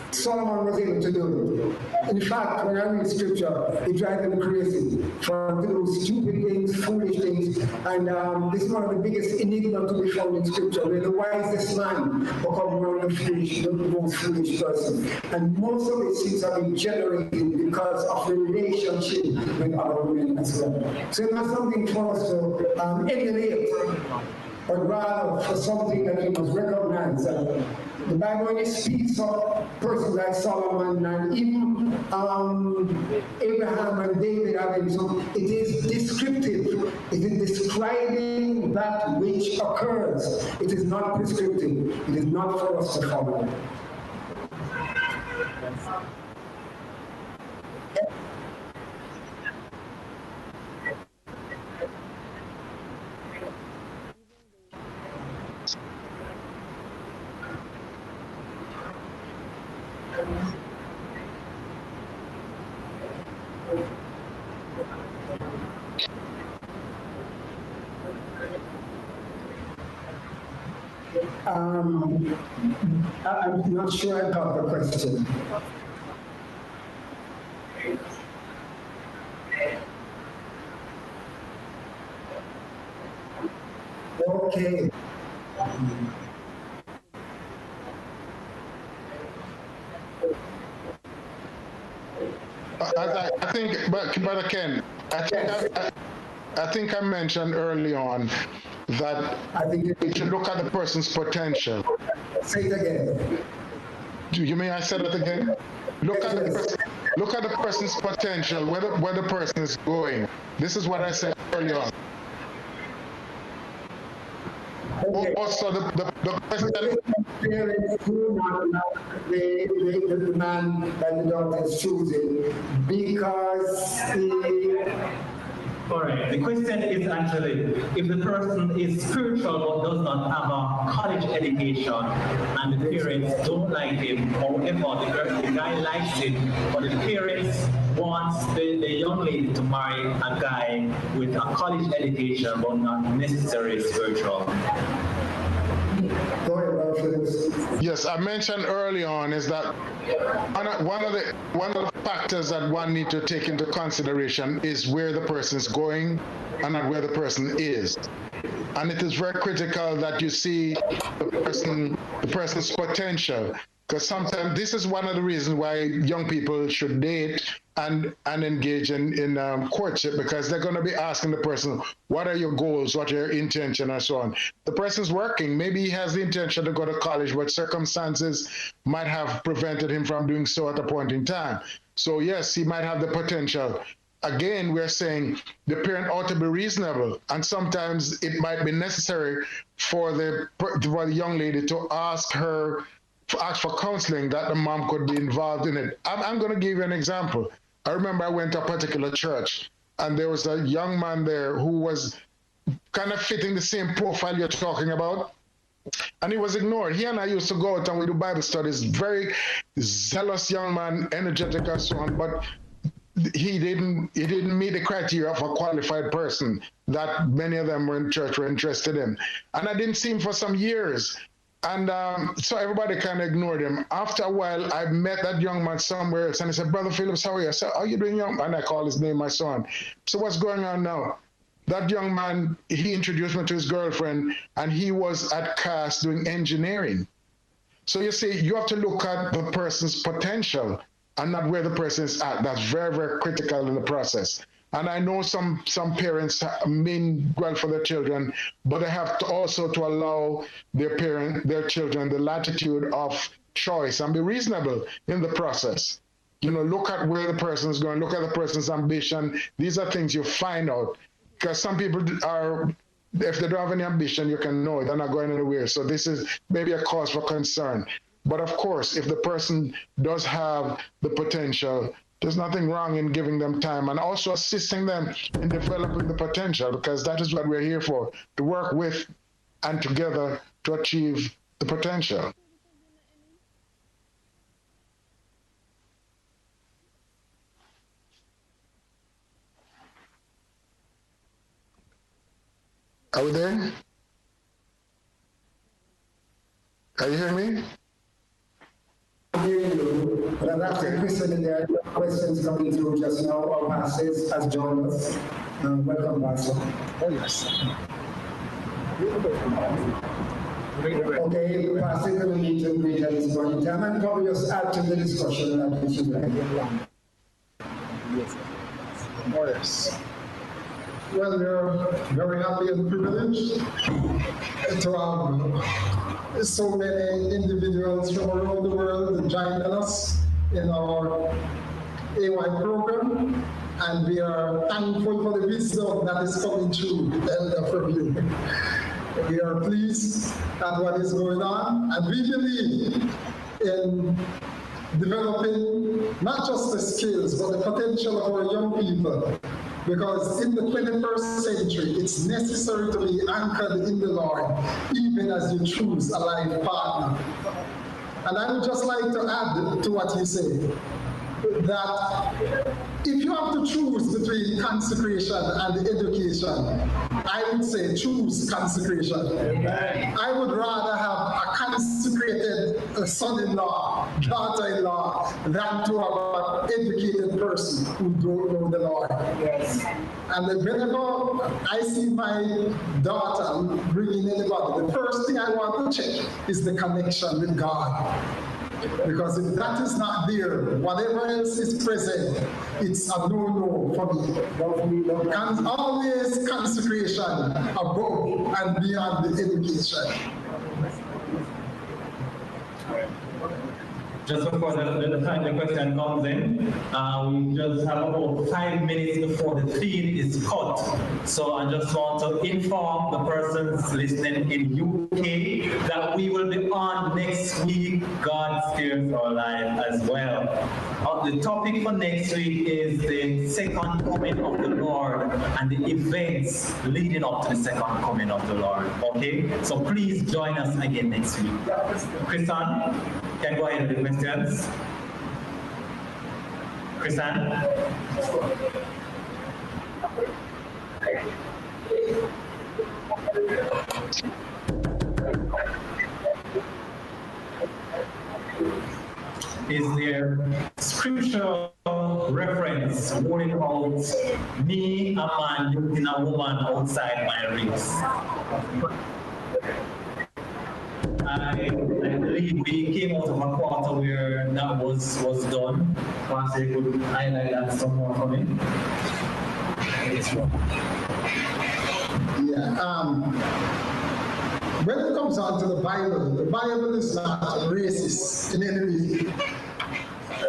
Solomon was able to do it. In fact, when I read scripture, it drives them crazy for those stupid things, foolish things. And this is one of the biggest enigmas to be found in scripture, where the wisest man becomes one of the most foolish person. And most of it seems to be generated because of relationship with other women as well. So it's not something for us to emulate, but rather for something that we must recognize. The Bible only speaks of persons like Solomon and even Abraham and David having, so it is descriptive. It is describing that which occurs. It is not prescriptive. It is not for us to follow. I'm not sure I got the question. Okay.
I think, Brother Ken, I think I mentioned early on that
I think
you should look at the person's potential.
Say it again.
You mean I said it again? Look at the person's potential, where the person is going. This is what I said early on.
Okay.
Also, the question.
Parents do not allow the man that the daughter is choosing because he.
All right, the question is actually, if the person is spiritual but does not have a college education and the parents don't like him, however, the guy likes him, but the parents wants the young lady to marry a guy with a college education but not necessarily spiritual.
Yes, I mentioned early on is that one of the factors that one need to take into consideration is where the person is going and not where the person is. And it is very critical that you see the person's potential, because sometimes this is one of the reasons why young people should date and engage in courtship, because they're going to be asking the person, what are your goals, what are your intention, and so on. The person's working, maybe he has the intention to go to college, but circumstances might have prevented him from doing so at a point in time. So yes, he might have the potential. Again, we're saying the parent ought to be reasonable, and sometimes it might be necessary for the young lady to ask for counseling, that the mom could be involved in it. I'm going to give you an example. I remember I went to a particular church, and there was a young man there who was kind of fitting the same profile you're talking about, and he was ignored. He and I used to go out and we do Bible studies, very zealous young man, energetic and so on, but he didn't meet the criteria of a qualified person that many of them were in church were interested in. And I didn't see him for some years. And so everybody kind of ignored him. After a while, I met that young man somewhere else, and he said, Brother Phillips, how are you? I said, how are you doing, young man? And I called his name, my son. So what's going on now? That young man, he introduced me to his girlfriend, and he was at CAS doing engineering. So you see, you have to look at the person's potential and not where the person is at. That's very, very critical in the process. And I know some parents mean well for their children, but they have to also to allow their children the latitude of choice and be reasonable in the process. You know, look at where the person is going, look at the person's ambition. These are things you find out, because some people are, if they don't have any ambition, you can know they're not going anywhere. So this is maybe a cause for concern. But of course, if the person does have the potential, there's nothing wrong in giving them time and also assisting them in developing the potential, because that is what we're here for, to work with and together to achieve the potential. Are we there? Are you hearing me?
I hear you, but I've asked a question and there are questions coming through just now. Our pastor has joined us. Welcome, Pastor.
Oh, yes.
Okay, Pastor, we need to greet at this point in time and probably just add to the discussion that we should like.
Yes. Oh, yes.
Well, we're very happy and privileged to have so many individuals from around the world joining us in our AY program, and we are thankful for the wisdom that is coming through Elder from you. We are pleased at what is going on, and we believe in developing not just the skills, but the potential of our young people. Because in the 21st century, it's necessary to be anchored in the Lord, even as you choose a life partner. And I would just like to add to what you say, that if you have to choose between consecration and education, I would say choose consecration. Amen. I would rather have a consecrated son-in-law, daughter-in-law, than to have an educated person who don't know the Lord. Yes. And whenever I see my daughter bringing anybody, the first thing I want to check is the connection with God. Because if that is not there, whatever else is present, it's a no-no for me. Always consecration above and beyond the education.
Just before the time the question comes in, we just have about 5 minutes before the feed is cut. So I just want to inform the persons listening in UK that we will be on next week, God Steers Our Life as well. The topic for next week is the second coming of the Lord and the events leading up to the second coming of the Lord. Okay? So please join us again next week. Kitson, can go ahead with the questions. Kitson? Is there scriptural reference warning about me, a man, using a woman outside my race? I believe we came out of a quarter where that was done. Perhaps they could highlight that some more for me.
When it comes on to the Bible is not racist in any way.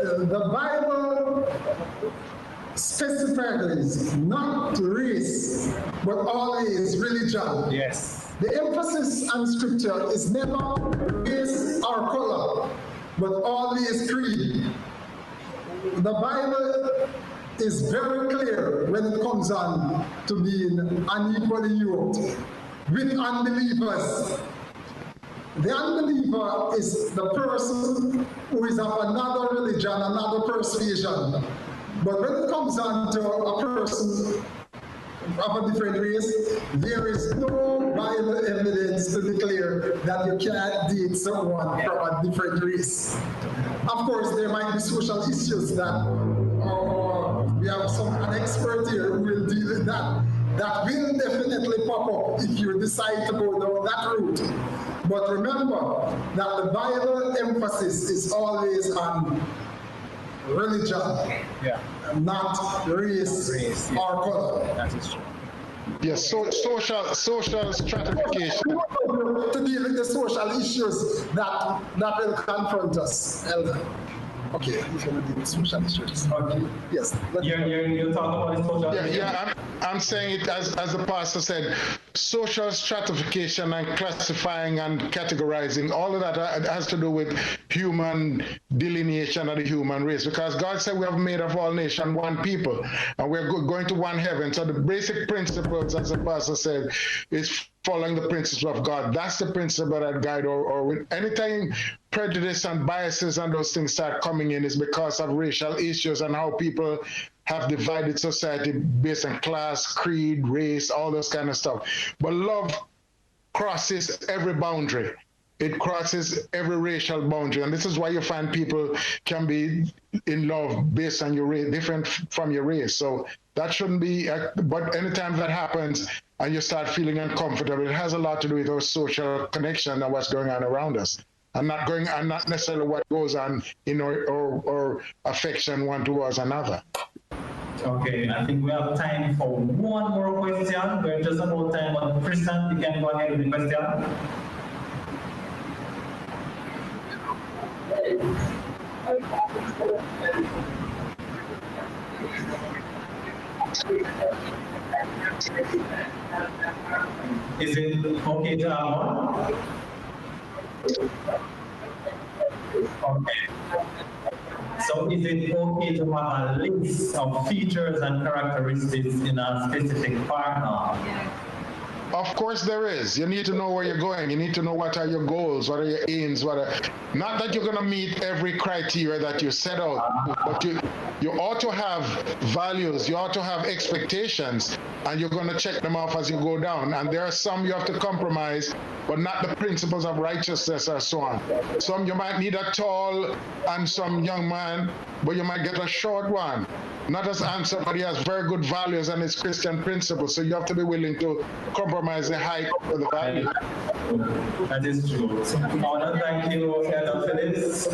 The Bible specifically is not race, but always religion.
Yes.
The emphasis on scripture is never race or color, but always creed. The Bible is very clear when it comes on to being unequally yoked with unbelievers. The unbeliever is the person who is of another religion, another persuasion. But when it comes on to a person of a different race, there is no Bible evidence to declare that you can't date someone from a different race. Of course, there might be social issues that, we have an expert here who will deal with that. That will definitely pop up if you decide to go down that route. But remember that the Bible emphasis is always on religion, not race or color.
That is true.
Yes, so social stratification.
To deal with the social issues that will confront us, Elder. Okay, he's going to deal with social issues. Okay. Yes.
You're talking about the social
I'm saying it as the pastor said, social stratification and classifying and categorizing, all of that has to do with human delineation of the human race, because God said we have made of all nations one people, and we're going to one heaven. So the basic principles, as the pastor said, is following the principles of God. That's the principle that guide, or anytime prejudice and biases and those things start coming in, is because of racial issues and how people have divided society based on class, creed, race, all those kind of stuff. But love crosses every boundary. It crosses every racial boundary. And this is why you find people can be in love based on your race, different from your race. So that shouldn't be, but anytime that happens and you start feeling uncomfortable, it has a lot to do with our social connection and what's going on around us. And not necessarily what goes on in our affection one towards another.
Okay, I think we have time for one more question. We're just about time, but Christian, you can go ahead with the question. Is it okay to have one? Okay. So is it okay to have a list of features and characteristics in a specific partner?
Of course there is. You need to know where you're going. You need to know what are your goals, what are your aims, not that you're going to meet every criteria that you set out, but you ought to have values, you ought to have expectations, and you're going to check them off as you go down. And there are some you have to compromise, but not the principles of righteousness or so on. Some you might need a tall and some young man, but you might get a short one. Not as handsome, but he has very good values and his Christian principles. So you have to be willing to compromise the height for the value.
That is true. I want to thank you, Elder Phillips. I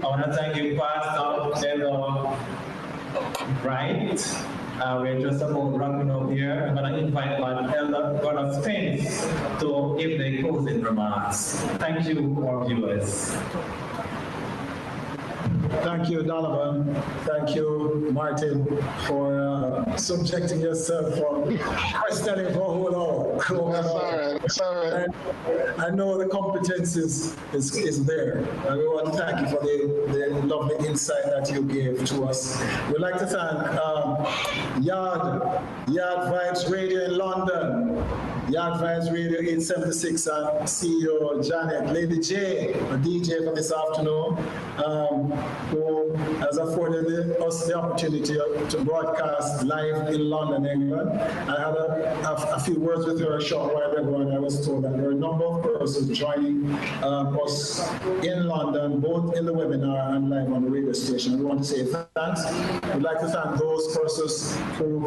want to thank you, Pastor Elder Wright. We're just about wrapping up here. I'm going to invite Elder Brother Spence to give the closing remarks. Thank you, our viewers.
Thank you, Donovan. Thank you, Martin, for subjecting yourself for questioning for a whole hour.
That's all right.
And I know the competence is there. And we want to thank you for the lovely insight that you gave to us. We'd like to thank Yard Vibes Radio in London, Yard Vibes Radio 876, and CEO Janet, Lady J, a DJ for this afternoon, who has afforded us the opportunity to broadcast live in London, England. I had a few words with her a short while ago, and I was told that there are a number of persons joining us in London, both in the webinar and live on the radio station. We want to say thanks. We'd like to thank those persons who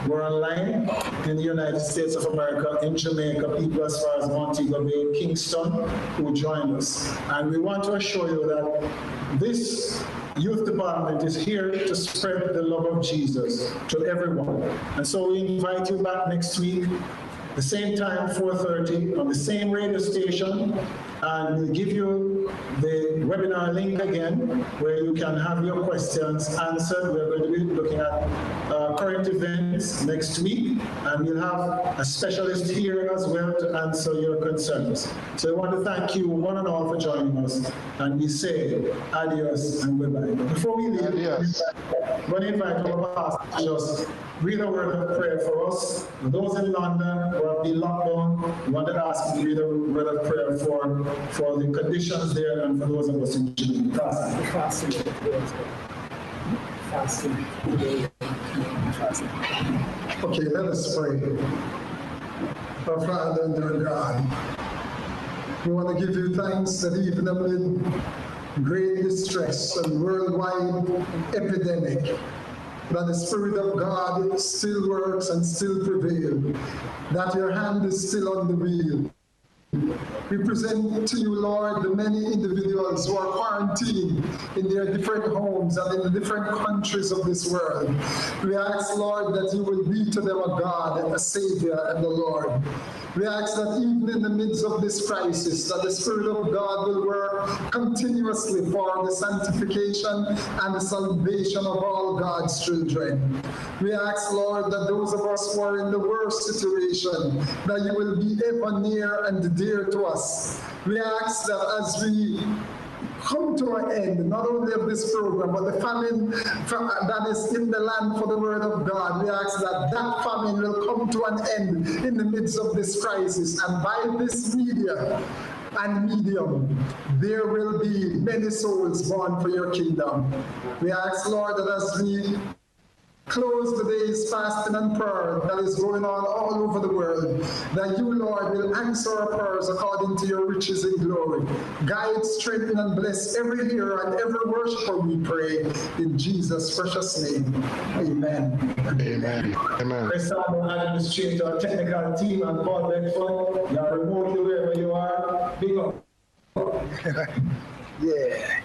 were online in the United States of America, in Jamaica, people as far as Montego Bay, Kingston, who joined us. And we want to assure you that this youth department is here to spread the love of Jesus to everyone. And so we invite you back next week, the same time, 4:30, on the same radio station, and we'll give you the webinar link again, where you can have your questions answered. We're going to be looking at current events next week, and we'll have a specialist here as well to answer your concerns. So I want to thank you one and all for joining us, and we say adios and goodbye. But before we leave, I'm going to invite our pastor to just read a word of prayer for us. For those in London who have been locked down, we want to ask you to read a word of prayer for the conditions there and for those of us in Jamaica. Okay, let us pray. Our Father and our God, we want to give you thanks that even amid great distress and worldwide epidemic, that the Spirit of God still works and still prevails, that your hand is still on the wheel. We present to you, Lord, the many individuals who are quarantined in their different homes and in the different countries of this world. We ask, Lord, that you will be to them a God, a Savior, and a Lord. We ask that even in the midst of this crisis, that the Spirit of God will work continuously for the sanctification and the salvation of all God's children. We ask, Lord, that those of us who are in the worst situation, that you will be ever near and dear to us. We ask that as we come to an end, not only of this program, but the famine that is in the land for the word of God, we ask that that famine will come to an end in the midst of this crisis. And by this media and medium, there will be many souls born for your kingdom. We ask, Lord, that as we close today's fasting and prayer that is going on all over the world, that you, Lord, will answer our prayers according to your riches in glory. Guide, strengthen, and bless every hearer and every worshiper, we pray, in Jesus' precious name. Amen.
Amen. Amen.
Chris Sabo, administrator, technical team, and Paul Beckford, you are remotely wherever you are. Big up. Yeah.